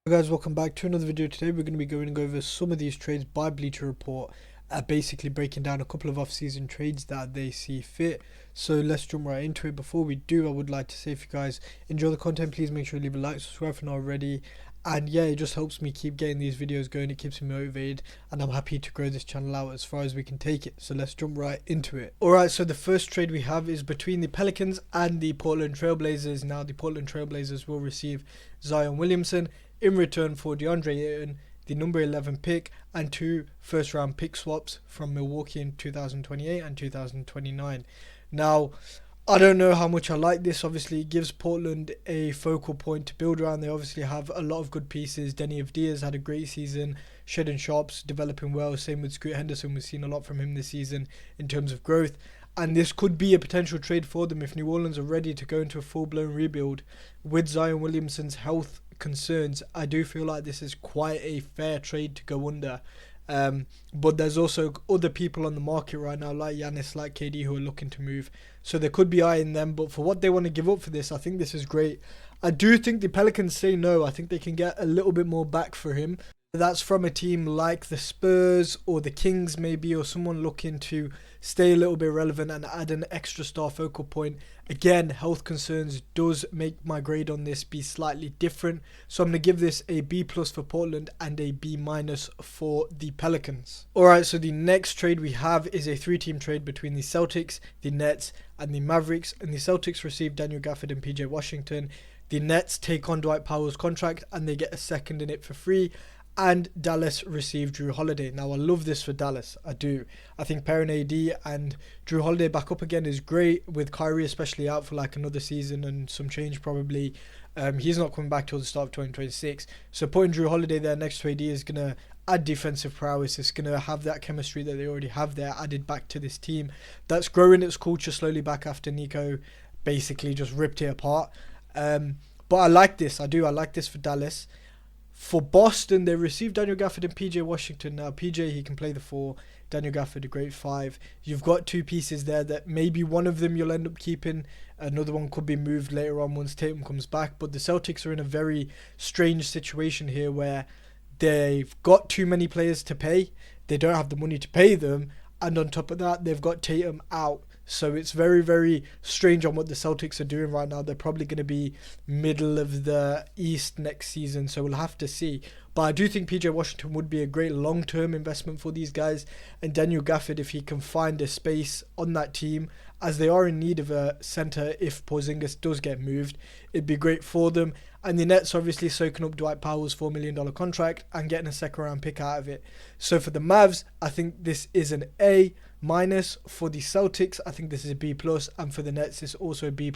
Hey guys, welcome back to another video. Today we're going to be going over some of these trades by Bleacher Report, basically breaking down a couple of off-season trades that they see fit. So let's jump right into it. Before we do, I would like to say, if you guys enjoy the content, please make sure you leave a like, subscribe if not already. And yeah, it just helps me keep getting these videos going. It keeps me motivated, and I'm happy to grow this channel out as far as we can take it. So let's jump right into it. Alright, so the first trade we have is between the Pelicans and the Portland Trailblazers. Now the Portland Trailblazers will receive Zion Williamson in return for DeAndre Ayton, the number 11 pick, and 2 first round pick swaps from Milwaukee in 2028 and 2029. Now, I don't know how much I like this. Obviously, it gives Portland a focal point to build around. They obviously have a lot of good pieces. Denny Avdia's had a great season. Shaedon Sharp's developing well. Same with Scoot Henderson. We've seen a lot from him this season in terms of growth. And this could be a potential trade for them if New Orleans are ready to go into a full-blown rebuild. With Zion Williamson's health concerns, I do feel like this is quite a fair trade to go under. But there's also other people on the market right now, like Giannis, like KD, who are looking to move. So they could be eyeing them. But for what they want to give up for this, I think this is great. I do think the Pelicans say no. I think they can get a little bit more back for him. That's from a team like the Spurs or the Kings maybe, or someone looking to stay a little bit relevant and add an extra star focal point. Again, health concerns does make my grade on this be slightly different. So I'm going to give this a B+ for Portland and a B- for the Pelicans. Alright, so the next trade we have is a 3-team trade between the Celtics, the Nets and the Mavericks. And the Celtics receive Daniel Gafford and PJ Washington. The Nets take on Dwight Powell's contract and they get a second in it for free. And Dallas received Drew Holiday. Now, I love this for Dallas. I do. I think pairing AD and Drew Holiday back up again is great, with Kyrie especially out for like another season and some change probably. He's not coming back till the start of 2026. So putting Drew Holiday there next to AD is going to add defensive prowess. It's going to have that chemistry that they already have there added back to this team that's growing its culture slowly back after Nico basically just ripped it apart. But I like this. I do. I like this for Dallas. For Boston, they received Daniel Gafford and PJ Washington. Now, PJ, he can play the 4. Daniel Gafford, a great 5. You've got 2 pieces there that maybe one of them you'll end up keeping. Another one could be moved later on once Tatum comes back. But the Celtics are in a very strange situation here where they've got too many players to pay. They don't have the money to pay them. And on top of that, they've got Tatum out. So it's very, very strange on what the Celtics are doing right now. They're probably going to be middle of the East next season, so we'll have to see. But I do think PJ Washington would be a great long-term investment for these guys. And Daniel Gafford, if he can find a space on that team, as they are in need of a centre if Porzingis does get moved, it'd be great for them. And the Nets obviously soaking up Dwight Powell's $4 million contract and getting a second-round pick out of it. So for the Mavs, I think this is an A-. For the Celtics, I think this is a B+, and for the Nets, it's also a B+,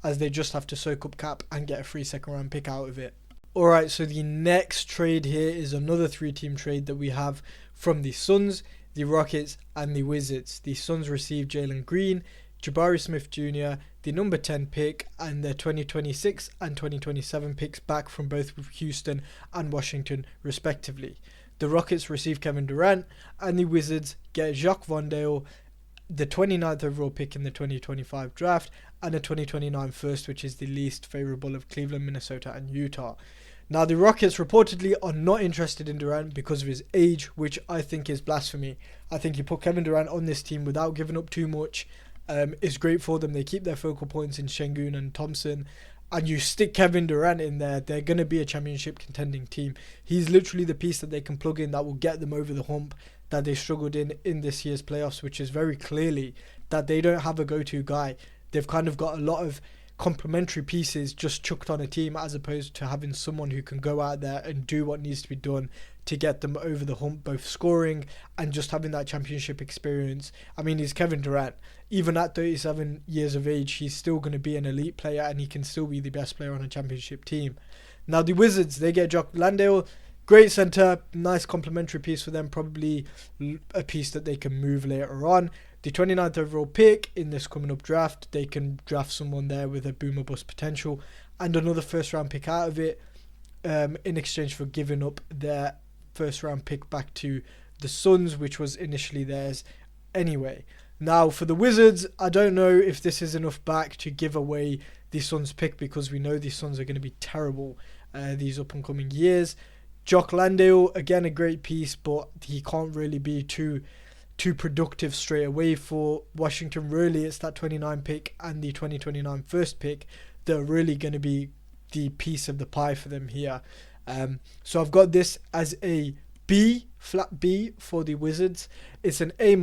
as they just have to soak up cap and get a free second-round pick out of it. Alright, so the next trade here is another 3-team trade that we have from the Suns, the Rockets, and the Wizards. The Suns received Jalen Green, Jabari Smith Jr., the number 10 pick, and their 2026 and 2027 picks back from both Houston and Washington, respectively. The Rockets receive Kevin Durant, and the Wizards get Jacques Vondale, the 29th overall pick in the 2025 draft, and a 2029 first, which is the least favourable of Cleveland, Minnesota, and Utah. Now, the Rockets reportedly are not interested in Durant because of his age, which I think is blasphemy. I think you put Kevin Durant on this team without giving up too much. It's great for them. They keep their focal points in Şengün and Thompson. And you stick Kevin Durant in there, they're going to be a championship contending team. He's literally the piece that they can plug in that will get them over the hump that they struggled in this year's playoffs, which is very clearly that they don't have a go-to guy. They've kind of got a lot of complementary pieces just chucked on a team, as opposed to having someone who can go out there and do what needs to be done to get them over the hump, both scoring and just having that championship experience. I mean, he's Kevin Durant. Even at 37 years of age, he's still going to be an elite player, and he can still be the best player on a championship team. Now, the Wizards, they get Jock Landale. Great centre, nice complementary piece for them, probably a piece that they can move later on. The 29th overall pick in this coming up draft, they can draft someone there with a boom or bust potential, and another first round pick out of it, in exchange for giving up their first round pick back to the Suns, which was initially theirs anyway. Now, for the Wizards, I don't know if this is enough back to give away the Suns pick, because we know the Suns are going to be terrible these up and coming years. Jock Landale, again a great piece, but he can't really be too productive straight away for Washington. Really, it's that 29 pick and the 2029 first pick that are really going to be the piece of the pie for them here. So I've got this as a B, flat B for the Wizards. It's an A-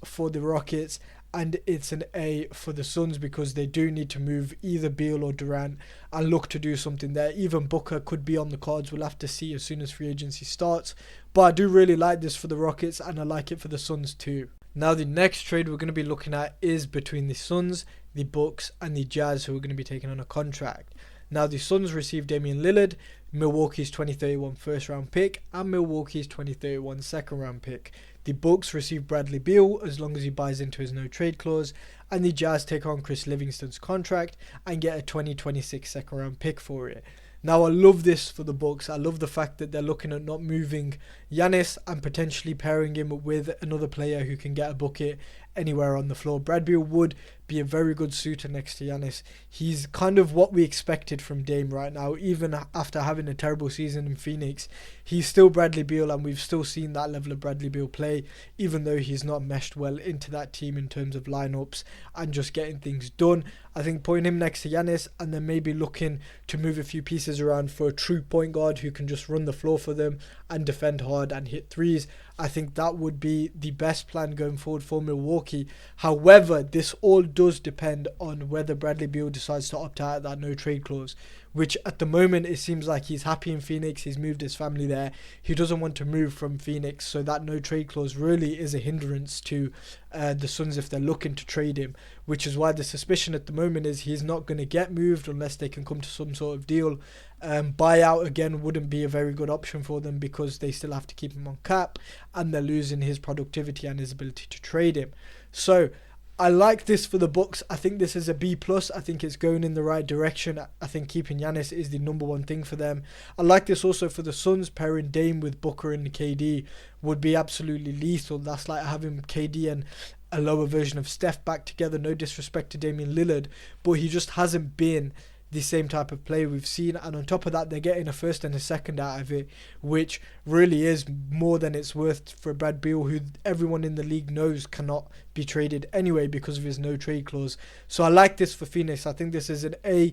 for the Rockets, and it's an A for the Suns, because they do need to move either Beal or Durant and look to do something there. Even Booker could be on the cards. We'll have to see as soon as free agency starts. But I do really like this for the Rockets, and I like it for the Suns too. Now the next trade we're going to be looking at is between the Suns, the Bucks and the Jazz, who are going to be taking on a contract. Now the Suns received Damian Lillard, Milwaukee's 2031 first round pick, and Milwaukee's 2031 second round pick. The Bucks receive Bradley Beal as long as he buys into his no trade clause, and the Jazz take on Chris Livingston's contract and get a 2026 second round pick for it. Now I love this for the Bucks. I love the fact that they're looking at not moving Giannis and potentially pairing him with another player who can get a bucket anywhere on the floor. Brad Beal would be a very good suitor next to Giannis. He's kind of what we expected from Dame right now. Even after having a terrible season in Phoenix, he's still Bradley Beal, and we've still seen that level of Bradley Beal play, even though he's not meshed well into that team in terms of lineups and just getting things done. I think putting him next to Giannis and then maybe looking to move a few pieces around for a true point guard who can just run the floor for them and defend hard and hit threes, I think that would be the best plan going forward for Milwaukee. However, this all does depend on whether Bradley Beal decides to opt out of that no trade clause, which at the moment it seems like he's happy in Phoenix. He's moved his family there. He doesn't want to move from Phoenix, so that no trade clause really is a hindrance to the Suns if they're looking to trade him, which is why the suspicion at the moment is he's not going to get moved unless they can come to some sort of deal. Buyout again wouldn't be a very good option for them because they still have to keep him on cap and they're losing his productivity and his ability to trade him. So I like this for the Bucks. I think this is a B+. I think it's going in the right direction. I think keeping Giannis is the number one thing for them. I like this also for the Suns. Pairing Dame with Booker and KD would be absolutely lethal. That's like having KD and a lower version of Steph back together. No disrespect to Damian Lillard, but he just hasn't been the same type of play we've seen, and on top of that they're getting a first and a second out of it, which really is more than it's worth for Brad Beal, who everyone in the league knows cannot be traded anyway because of his no trade clause. So I like this for Phoenix. I think this is an A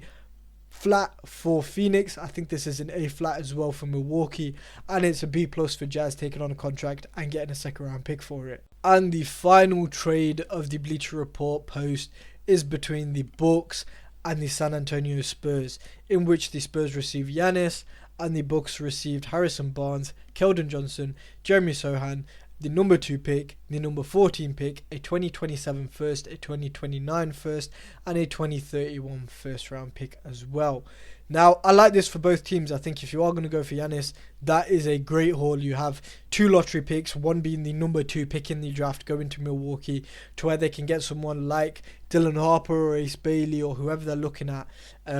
flat for Phoenix. I think this is an A flat as well for Milwaukee, and it's a B+ for Jazz taking on a contract and getting a second round pick for it. And the final trade of the Bleacher Report post is between the Bucks and the San Antonio Spurs, in which the Spurs received Giannis and the Bucks received Harrison Barnes, Keldon Johnson, Jeremy Sohan, the number 2 pick, the number 14 pick, a 2027 first, a 2029 first, and a 2031 first round pick as well. Now, I like this for both teams. I think if you are going to go for Giannis, that is a great haul. You have 2 lottery picks, one being the number 2 pick in the draft going to Milwaukee, to where they can get someone like Dylan Harper or Ace Bailey or whoever they're looking at,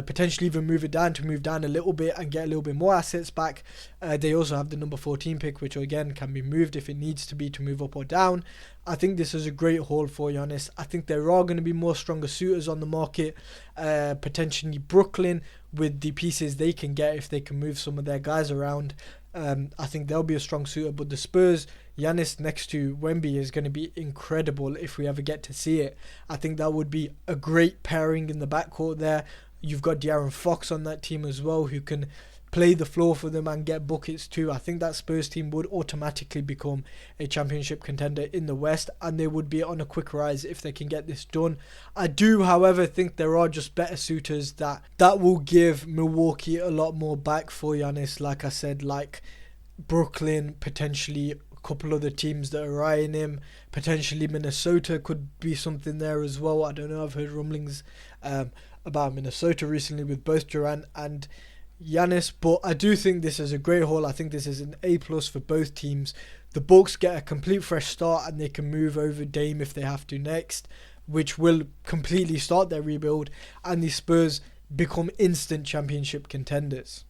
potentially even move down a little bit and get a little bit more assets back. They also have the number 14 pick, which again can be moved if it needs to be to move up or down. I think this is a great haul for Giannis. I think there are going to be more stronger suitors on the market, potentially Brooklyn with the pieces they can get if they can move some of their guys around. I think they'll be a strong suitor, but the Spurs, Giannis next to Wemby is going to be incredible if we ever get to see it. I think that would be a great pairing in the backcourt there. You've got De'Aaron Fox on that team as well, who can play the floor for them and get buckets too. I think that Spurs team would automatically become a championship contender in the West, and they would be on a quick rise if they can get this done. I do, however, think there are just better suitors that will give Milwaukee a lot more back for Giannis. Like I said, like Brooklyn, potentially a couple other teams that are eyeing him. Potentially Minnesota could be something there as well. I don't know, I've heard rumblings about Minnesota recently with both Durant and Giannis, but I do think this is a great haul. I think this is an A+ for both teams. The Bucks get a complete fresh start and they can move over Dame if they have to next, which will completely start their rebuild, and the Spurs become instant championship contenders.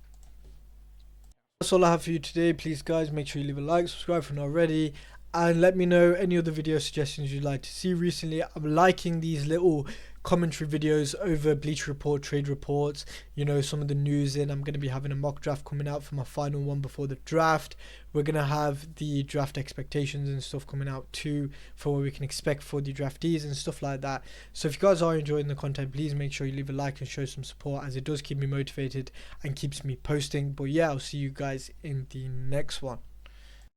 That's all I have for you today. Please guys, make sure you leave a like, subscribe if not already, and let me know any other video suggestions you'd like to see. Recently I'm liking these little commentary videos over Bleacher Report trade reports, you know, some of the news in. I'm going to be having a mock draft coming out for my final one before the draft. We're going to have the draft expectations and stuff coming out too, for what we can expect for the draftees and stuff like that. So if you guys are enjoying the content, please make sure you leave a like and show some support, as it does keep me motivated and keeps me posting. But yeah, I'll see you guys in the next one.